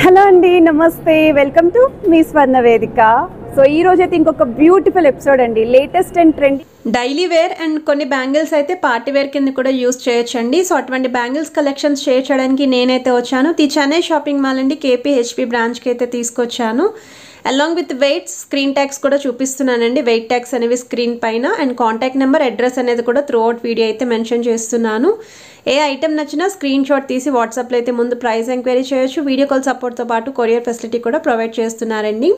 Hello అండి, నమస్తే. Welcome to me స్వర్ణ వేదిక. సో ఈ రోజు అయితే ఇంకొక బ్యూటిఫుల్ ఎపిసోడ్ అండి. Latest and trend daily wear and కొన్ని బ్యాంగిల్స్ అయితే పార్టీ వేర్ కింద కూడా యూస్ చేయొచ్చండి. సో అటువంటి బ్యాంగిల్స్ కలెక్షన్స్ షేర్ చేయడానికి నేనైతే వచ్చాను. ది చెన్నై షాపింగ్ మాల్ అండి కేపీహెచ్పి బ్రాంచ్కి అయితే తీసుకొచ్చాను. Along with weights, screen tags కూడా చూపిస్తున్నానండి. వెయిట్ ట్యాగ్స్ అనేవి స్క్రీన్ పైన అండ్ కాంటాక్ట్ నెంబర్, అడ్రస్ అనేది కూడా త్రూ అవుట్ వీడియో అయితే మెన్షన్ చేస్తున్నాను. ఏ ఐటమ్ నచ్చినా స్క్రీన్ షాట్ తీసి వాట్సాప్లో అయితే ముందు ప్రైస్ ఎంక్వైరీ చేయొచ్చు. వీడియో కాల్ సపోర్ట్తో పాటు కొరియర్ ఫెసిలిటీ కూడా ప్రొవైడ్ చేస్తున్నారండి.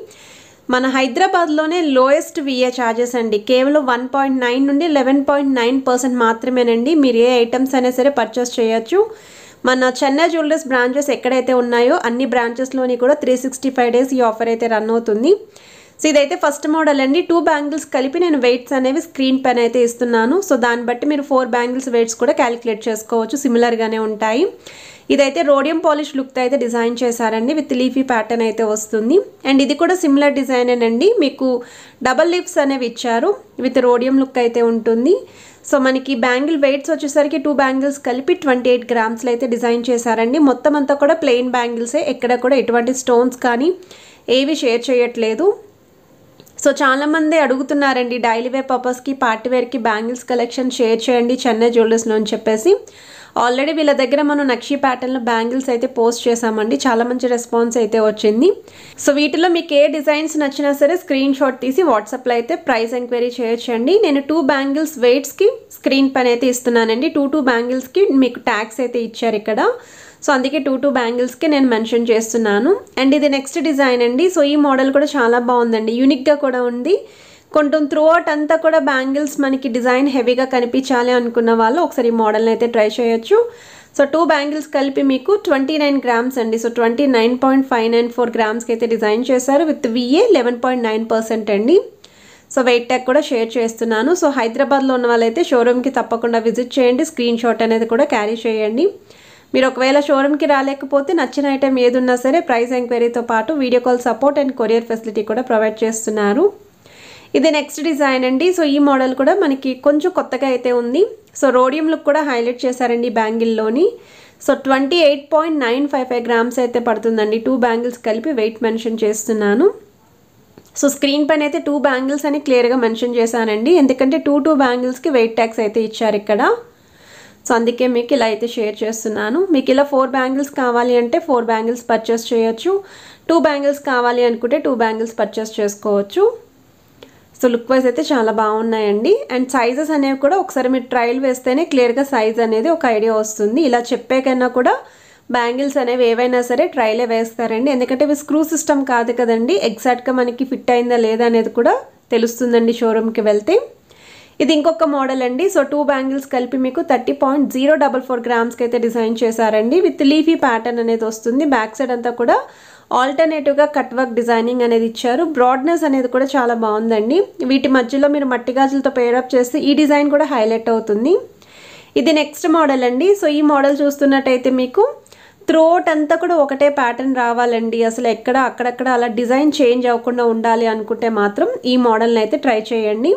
మన హైదరాబాద్లోనే లోయెస్ట్ విఏ ఛార్జెస్ అండి. కేవలం 1.9 నుండి 11.9% మాత్రమేనండి. మీరు ఏ ఐటమ్స్ అయినా సరే పర్చేస్ చేయొచ్చు. మన చెన్నై జ్యువెలర్స్ బ్రాంచెస్ ఎక్కడైతే ఉన్నాయో అన్ని బ్రాంచెస్లోని కూడా 365 డేస్ ఈ ఆఫర్ అయితే రన్ అవుతుంది. సో ఇదైతే ఫస్ట్ మోడల్ అండి. 2 బ్యాంగిల్స్ కలిపి నేను వెయిట్స్ అనేవి స్క్రీన్ పైన అయితే ఇస్తున్నాను. సో దాన్ని బట్టి మీరు 4 బ్యాంగిల్స్ వెయిట్స్ కూడా క్యాలిక్యులేట్ చేసుకోవచ్చు. సిమిలర్గానే ఉంటాయి. ఇదైతే రోడియం పాలిష్ లుక్తో అయితే డిజైన్ చేశారండి. విత్ లీఫీ ప్యాటర్న్ అయితే వస్తుంది. అండ్ ఇది కూడా సిమిలర్ డిజైనేనండి. మీకు డబల్ లీఫ్స్ అనేవి ఇచ్చారు. విత్ రోడియం లుక్ అయితే ఉంటుంది. సో మనకి బ్యాంగిల్ వెయిట్స్ వచ్చేసరికి 2 బ్యాంగిల్స్ కలిపి 28 గ్రామ్స్లో అయితే డిజైన్ చేశారండి. మొత్తం అంతా కూడా ప్లెయిన్ బ్యాంగిల్సే. ఎక్కడ కూడా ఎటువంటి స్టోన్స్ కానీ ఏవి షేర్ చేయట్లేదు. సో చాలామంది అడుగుతున్నారండి డైలీ వేర్ పర్పస్కి, పార్టీ వేర్కి బ్యాంగిల్స్ కలెక్షన్ షేర్ చేయండి చెన్నై జ్యువెలర్స్లో అని చెప్పేసి. ఆల్రెడీ వీళ్ళ దగ్గర మనం నక్షి ప్యాటర్న్లో బ్యాంగిల్స్ అయితే పోస్ట్ చేసామండి. చాలా మంచి రెస్పాన్స్ అయితే వచ్చింది. సో వీటిలో మీకు ఏ డిజైన్స్ నచ్చినా సరే స్క్రీన్ షాట్ తీసి వాట్సాప్లో అయితే ప్రైస్ ఎంక్వైరీ చేయొచ్చండి. నేను 2 బ్యాంగిల్స్ వెయిట్స్కి స్క్రీన్ పైన అయితే ఇస్తున్నానండి. 2 బ్యాంగిల్స్కి మీకు ట్యాగ్స్ అయితే ఇచ్చారు ఇక్కడ. సో అందుకే 2 బ్యాంగిల్స్కి నేను మెన్షన్ చేస్తున్నాను. అండ్ ఇది నెక్స్ట్ డిజైన్ అండి. సో ఈ మోడల్ కూడా చాలా బాగుందండి. యూనిక్గా కూడా ఉంది. కొంచెం త్రూ అవుట్ అంతా కూడా బ్యాంగిల్స్ మనకి డిజైన్ హెవీగా కనిపించాలి అనుకున్న వాళ్ళు ఒకసారి ఈ మోడల్ని అయితే ట్రై చేయొచ్చు. సో 2 బ్యాంగిల్స్ కలిపి మీకు 29 గ్రామ్స్ అండి. సో 29.594 గ్రామ్స్కి అయితే డిజైన్ చేశారు. విత్ విఏ 11.9% అండి. సో వెయిట్ ట్యాగ్ కూడా షేర్ చేస్తున్నాను. సో హైదరాబాద్లో ఉన్న వాళ్ళైతే షోరూమ్కి తప్పకుండా విజిట్ చేయండి. స్క్రీన్ షాట్ అనేది కూడా క్యారీ చేయండి. మీరు ఒకవేళ షోరూమ్కి రాలేకపోతే నచ్చిన ఐటెం ఏదున్నా సరే ప్రైస్ ఎంక్వైరీతో పాటు video call support and courier facility కూడా ప్రొవైడ్ చేస్తున్నారు. ఇది నెక్స్ట్ డిజైన్ అండి. సో ఈ మోడల్ కూడా మనకి కొంచెం కొత్తగా అయితే ఉంది. సో రోడియం లుక్ కూడా హైలైట్ చేశారండి బ్యాంగిల్లోని. సో 28.955 గ్రామ్స్ అయితే పడుతుందండి. 2 బ్యాంగిల్స్ కలిపి వెయిట్ మెన్షన్ చేస్తున్నాను. సో స్క్రీన్ పైన అయితే 2 బ్యాంగిల్స్ అని క్లియర్గా మెన్షన్ చేశానండి. ఎందుకంటే 2 బ్యాంగిల్స్కి వెయిట్ ట్యాగ్స్ అయితే ఇచ్చారు ఇక్కడ. సో అందుకే మీకు ఇలా అయితే షేర్ చేస్తున్నాను. మీకు ఇలా 4 బ్యాంగిల్స్ కావాలి అంటే 4 బ్యాంగిల్స్ పర్చేస్ చేయొచ్చు. 2 బ్యాంగిల్స్ కావాలి అనుకుంటే 2 బ్యాంగిల్స్ పర్చేస్ చేసుకోవచ్చు. సో లుక్ వైజ్ అయితే చాలా బాగున్నాయండి. అండ్ సైజెస్ అనేవి కూడా ఒకసారి మీరు ట్రయల్ వేస్తేనే క్లియర్గా సైజ్ అనేది ఒక ఐడియా వస్తుంది. ఇలా చెప్పే కన్నా కూడా బ్యాంగిల్స్ అనేవి ఏవైనా సరే ట్రయలే వేస్తారండి. ఎందుకంటే ఇవి స్క్రూ సిస్టమ్ కాదు కదండి. ఎగ్జాక్ట్గా మనకి ఫిట్ అయిందా లేదా అనేది కూడా తెలుస్తుందండి షోరూమ్కి వెళ్తే. ఇది ఇంకొక మోడల్ అండి. సో 2 బ్యాంగిల్స్ కలిపి మీకు 30.044 గ్రామ్స్కి అయితే డిజైన్ చేశారండి. విత్ లీఫీ ప్యాటర్న్ అనేది వస్తుంది. బ్యాక్ సైడ్ అంతా కూడా ఆల్టర్నేటివ్గా కట్ వర్క్ డిజైనింగ్ అనేది ఇచ్చారు. బ్రాడ్నెస్ అనేది కూడా చాలా బాగుందండి. వీటి మధ్యలో మీరు మట్టి గాజులతో పేరప్ చేస్తే ఈ డిజైన్ కూడా హైలైట్ అవుతుంది. ఇది నెక్స్ట్ మోడల్ అండి. సో ఈ మోడల్ చూస్తున్నట్టయితే మీకు త్రోట్ అంతా కూడా ఒకటే ప్యాటర్న్ రావాలండి. అసలు ఎక్కడ అక్కడక్కడ అలా డిజైన్ చేంజ్ అవ్వకుండా ఉండాలి అనుకుంటే మాత్రం ఈ మోడల్ని అయితే ట్రై చేయండి.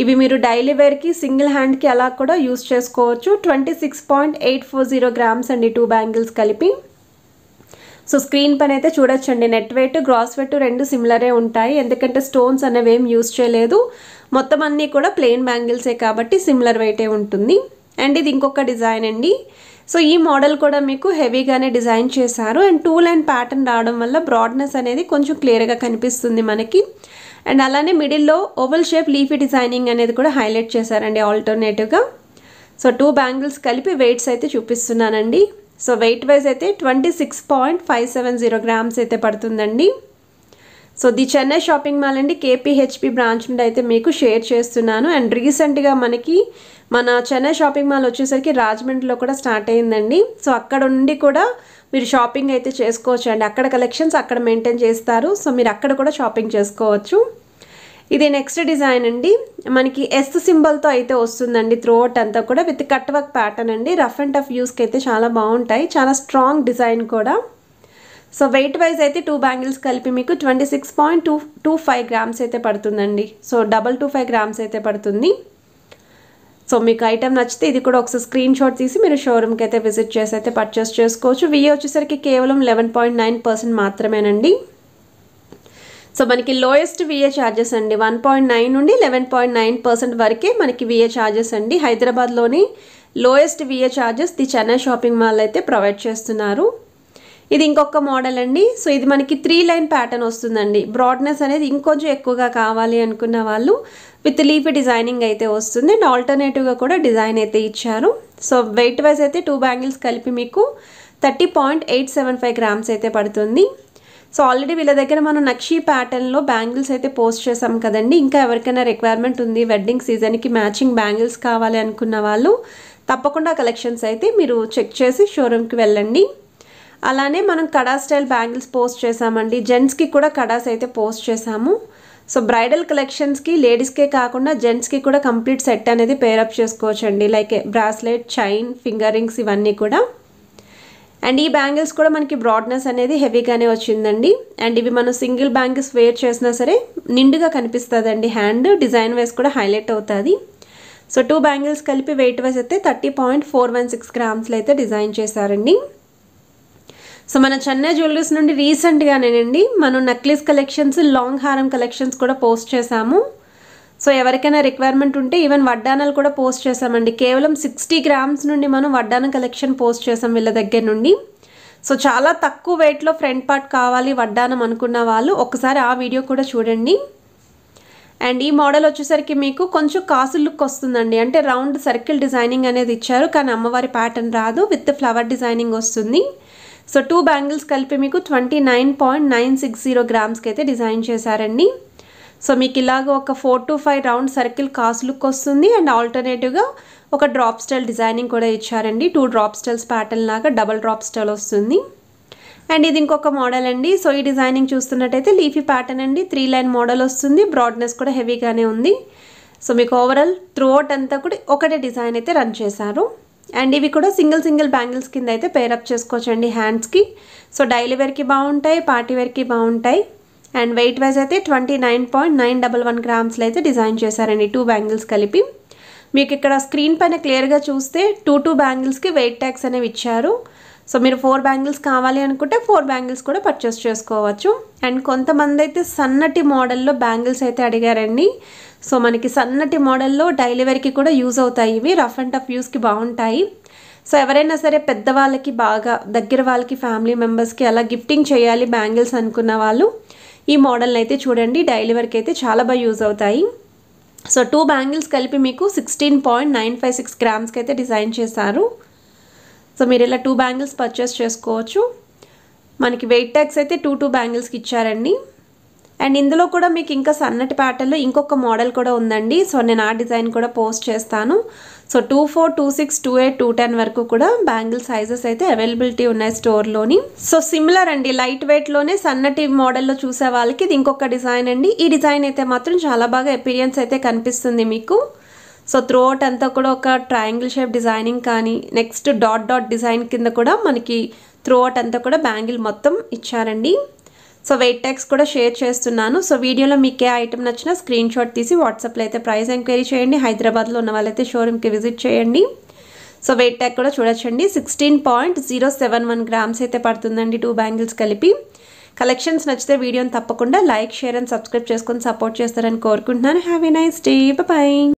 ఇవి మీరు డైలీ వేర్కి, సింగిల్ హ్యాండ్కి అలా కూడా యూస్ చేసుకోవచ్చు. 26.840 గ్రామ్స్ అండి 2 బ్యాంగిల్స్ కలిపి. సో స్క్రీన్ పైన అయితే చూడొచ్చండి. నెట్ వెయిట్, గ్రాస్ వెయిట్ 2 సిమిలరే ఉంటాయి. ఎందుకంటే స్టోన్స్ అనేవి ఏం యూస్ చేయలేదు. మొత్తం అన్నీ కూడా ప్లెయిన్ బ్యాంగిల్సే కాబట్టి సిమిలర్ వెయిటే ఉంటుంది. అండ్ ఇది ఇంకొక డిజైన్ అండి. సో ఈ మోడల్ కూడా మీకు హెవీగానే డిజైన్ చేశారు. అండ్ 2 లైన్ ప్యాటర్న్ రావడం వల్ల బ్రాడ్నెస్ అనేది కొంచెం క్లియర్గా కనిపిస్తుంది మనకి. అండ్ అలానే మిడిల్లో ఓవల్ షేప్ లీఫీ డిజైనింగ్ అనేది కూడా హైలైట్ చేశారండి ఆల్టర్నేటివ్గా. సో 2 బ్యాంగిల్స్ కలిపి వెయిట్స్ అయితే చూపిస్తున్నానండి. సో వెయిట్ వైజ్ అయితే 26.570 గ్రామ్స్ అయితే పడుతుందండి. So the Chennai shopping mall అండి కేపీహెచ్పి బ్రాంచ్ నుండి అయితే మీకు షేర్ చేస్తున్నాను. అండ్ రీసెంట్గా మన చెన్నై షాపింగ్ మాల్ వచ్చేసరికి రాజమండ్రిలో కూడా స్టార్ట్ అయ్యిందండి. సో అక్కడ నుండి కూడా మీరు షాపింగ్ అయితే చేసుకోవచ్చు అండి. అక్కడ కలెక్షన్స్ అక్కడ మెయింటైన్ చేస్తారు. సో మీరు అక్కడ కూడా షాపింగ్ చేసుకోవచ్చు. ఇది నెక్స్ట్ డిజైన్ అండి. మనకి ఎస్ సింబల్తో అయితే వస్తుందండి. త్రోట్ అంతా కూడా విత్ కట్ వర్క్ ప్యాటర్న్ అండి. రఫ్ అండ్ టఫ్ యూస్కి అయితే చాలా బాగుంటాయి. చాలా స్ట్రాంగ్ డిజైన్ కూడా. సో వెయిట్ వైజ్ అయితే 2 బ్యాంగిల్స్ కలిపి మీకు 26.225 గ్రామ్స్ అయితే పడుతుందండి. సో 225 గ్రామ్స్ అయితే పడుతుంది. సో మీకు ఐటమ్ నచ్చితే ఇది కూడా ఒకసారి స్క్రీన్ షాట్ తీసి మీరు షోరూమ్కి అయితే విజిట్ చేసి అయితే పర్చేస్ చేసుకోవచ్చు. విఏ వచ్చేసరికి కేవలం 11.9% మాత్రమేనండి. సో మనకి లోయెస్ట్ విఏ ఛార్జెస్ అండి 1.9 నుండి 11.9% వరకే మనకి విఏ ఛార్జెస్ అండి. హైదరాబాద్లోని lowest VA charges the Chennai shopping mall అయితే ప్రొవైడ్ చేస్తున్నారు. ఇది ఇంకొక మోడల్ అండి. సో ఇది మనకి 3 లైన్ ప్యాటర్న్ వస్తుందండి. బ్రాడ్నెస్ అనేది ఇంకొంచెం ఎక్కువగా కావాలి అనుకున్న వాళ్ళు విత్ లీఫీ డిజైనింగ్ అయితే వస్తుంది. అండ్ ఆల్టర్నేటివ్గా కూడా డిజైన్ అయితే ఇచ్చారు. సో వెయిట్ వైజ్ అయితే 2 బ్యాంగిల్స్ కలిపి మీకు 30.875 గ్రామ్స్ అయితే పడుతుంది. సో ఆల్రెడీ వీళ్ళ దగ్గర మనం నక్షీ ప్యాటర్న్లో బ్యాంగిల్స్ అయితే పోస్ట్ చేసాం కదండి. ఇంకా ఎవరికైనా రిక్వైర్మెంట్ ఉంది వెడ్డింగ్ సీజన్కి మ్యాచింగ్ బ్యాంగిల్స్ కావాలి అనుకున్న వాళ్ళు తప్పకుండా కలెక్షన్స్ అయితే మీరు చెక్ చేసి షోరూమ్కి వెళ్ళండి. అలానే మనం కడా స్టైల్ బ్యాంగిల్స్ పోస్ట్ చేసామండి. జెంట్స్కి కూడా కడాస్ అయితే పోస్ట్ చేసాము. సో బ్రైడల్ కలెక్షన్స్కి లేడీస్కే కాకుండా జెంట్స్కి కూడా కంప్లీట్ సెట్ అనేది పేరప్ చేసుకోవచ్చు అండి. Like bracelet, chain, finger rings ఇవన్నీ కూడా. అండ్ ఈ బ్యాంగిల్స్ కూడా మనకి బ్రాడ్నెస్ అనేది హెవీగానే వచ్చిందండి. అండ్ ఇవి మనం సింగిల్ బ్యాంగిల్స్ వేర్ చేసినా సరే నిండుగా కనిపిస్తుందండి. హ్యాండ్ డిజైన్ వైజ్ కూడా హైలైట్ అవుతుంది. సో 2 బ్యాంగిల్స్ కలిపి వెయిట్ వైజ్ అయితే 30.416 గ్రామ్స్లో అయితే డిజైన్ చేశారండి. సో మన చెన్నై జ్యువెలరీస్ నుండి రీసెంట్గానేనండి మనం నక్లీస్ కలెక్షన్స్, లాంగ్ హారం కలెక్షన్స్ కూడా పోస్ట్ చేసాము. సో ఎవరికైనా రిక్వైర్మెంట్ ఉంటే ఈవెన్ వడ్డానాలు కూడా పోస్ట్ చేసామండి. కేవలం 60 గ్రామ్స్ నుండి మనం వడ్డానం కలెక్షన్ పోస్ట్ చేసాం వీళ్ళ దగ్గర నుండి. సో చాలా తక్కువ వెయిట్లో ఫ్రంట్ పార్ట్ కావాలి వడ్డానం అనుకున్న వాళ్ళు ఒకసారి ఆ వీడియో కూడా చూడండి. అండ్ ఈ మోడల్ వచ్చేసరికి మీకు కొంచెం కాసు లుక్ వస్తుందండి. అంటే రౌండ్ సర్కిల్ డిజైనింగ్ అనేది ఇచ్చారు కానీ అమ్మవారి ప్యాటర్న్ రాదు, విత్ ఫ్లవర్ డిజైనింగ్ వస్తుంది. సో 2 బ్యాంగిల్స్ కలిపి మీకు 29.960 గ్రామ్స్కి అయితే డిజైన్ చేశారండి. సో మీకు ఇలాగ ఒక 4 to 5 రౌండ్ సర్కిల్ కాసు లుక్ వస్తుంది. అండ్ ఆల్టర్నేటివ్గా ఒక డ్రాప్ స్టైల్ డిజైనింగ్ కూడా ఇచ్చారండి. 2 డ్రాప్ స్టైల్స్ ప్యాటర్న్ లాగా డబల్ డ్రాప్ స్టైల్ వస్తుంది. అండ్ ఇది ఇంకొక మోడల్ అండి. సో ఈ డిజైనింగ్ చూస్తున్నట్టయితే లీఫీ ప్యాటర్న్ అండి. 3 లైన్ మోడల్ వస్తుంది. బ్రాడ్నెస్ కూడా హెవీగానే ఉంది. సో మీకు ఓవరాల్ త్రూఅవుట్ అంతా కూడా ఒకటే డిజైన్ అయితే రన్ చేశారు. అండ్ ఇవి కూడా సింగిల్ బ్యాంగిల్స్ కింద అయితే పేరప్ చేసుకోవచ్చండి హ్యాండ్స్కి. సో డైలీ వేర్కి బాగుంటాయి, పార్టీ వేర్కి బాగుంటాయి. అండ్ వెయిట్ వైజ్ అయితే 29.911 గ్రామ్స్లో అయితే డిజైన్ చేశారండి 2 బ్యాంగిల్స్ కలిపి. మీకు ఇక్కడ స్క్రీన్ పైన క్లియర్గా చూస్తే 2 బ్యాంగిల్స్కి వెయిట్ ట్యాగ్స్ అనేవి ఇచ్చారు. సో మీరు 4 బ్యాంగిల్స్ కావాలి అనుకుంటే 4 బ్యాంగిల్స్ కూడా పర్చేస్ చేసుకోవచ్చు. అండ్ కొంతమంది అయితే సన్నటి మోడల్లో బ్యాంగిల్స్ అయితే అడిగారండి. సో మనకి సన్నటి మోడల్లో డైలీ వేర్కి కూడా యూజ్ అవుతాయి. ఇవి రఫ్ అండ్ టఫ్ యూస్కి బాగుంటాయి. సో ఎవరైనా సరే పెద్దవాళ్ళకి బాగా దగ్గర వాళ్ళకి ఫ్యామిలీ మెంబర్స్కి అలా గిఫ్టింగ్ చేయాలి బ్యాంగిల్స్ అనుకున్న వాళ్ళు ఈ మోడల్ని అయితే చూడండి. డైలీ వేర్కి అయితే చాలా బాగా యూజ్ అవుతాయి. సో 2 బ్యాంగిల్స్ కలిపి మీకు 16.956 గ్రామ్స్కి అయితే డిజైన్ చేశారు. సో మీరు ఇలా 2 బ్యాంగిల్స్ పర్చేస్ చేసుకోవచ్చు. మనకి వెయిట్ ట్యాగ్స్ అయితే 2 బ్యాంగిల్స్కి ఇచ్చారండి. అండ్ ఇందులో కూడా మీకు ఇంకా సన్నటి ప్యాటర్న్లో ఇంకొక మోడల్ కూడా ఉందండి. సో నేను ఆ డిజైన్ కూడా పోస్ట్ చేస్తాను. సో 24, 26, 28, 210 వరకు కూడా బ్యాంగిల్ సైజెస్ అయితే అవైలబిలిటీ ఉన్నాయి స్టోర్లోని. సో సిమిలర్ అండి, లైట్ వెయిట్లోనే సన్నటి మోడల్లో చూసే వాళ్ళకి ఇది ఇంకొక డిజైన్ అండి. ఈ డిజైన్ అయితే మాత్రం చాలా బాగా అపీరియన్స్ అయితే కనిపిస్తుంది మీకు. సో త్రూఅవుట్ అంతా కూడా ఒక ట్రయాంగిల్ షేప్ డిజైనింగ్ కానీ నెక్స్ట్ డాట్ డిజైన్ కింద కూడా మనకి త్రూఅవుట్ అంతా కూడా బ్యాంగిల్ మొత్తం ఇచ్చారండి. సో వెయిట్ ట్యాగ్స్ కూడా షేర్ చేస్తున్నాను. సో వీడియోలో మీకు ఏ ఐటమ్ నచ్చినా స్క్రీన్ షాట్ తీసి వాట్సాప్లో అయితే ప్రైస్ ఎంక్వైరీ చేయండి. హైదరాబాద్లో ఉన్న వాళ్ళైతే షోరూమ్కి విజిట్ చేయండి. సో వెయిట్ ట్యాగ్ కూడా చూడొచ్చండి. 16.071 గ్రామ్స్ అయితే పడుతుందండి 2 బ్యాంగిల్స్ కలిపి. కలెక్షన్స్ నచ్చితే వీడియోని తప్పకుండా లైక్, షేర్ అండ్ సబ్స్క్రైబ్ చేసుకొని సపోర్ట్ చేస్తారని కోరుకుంటున్నాను. Have a nice day. By.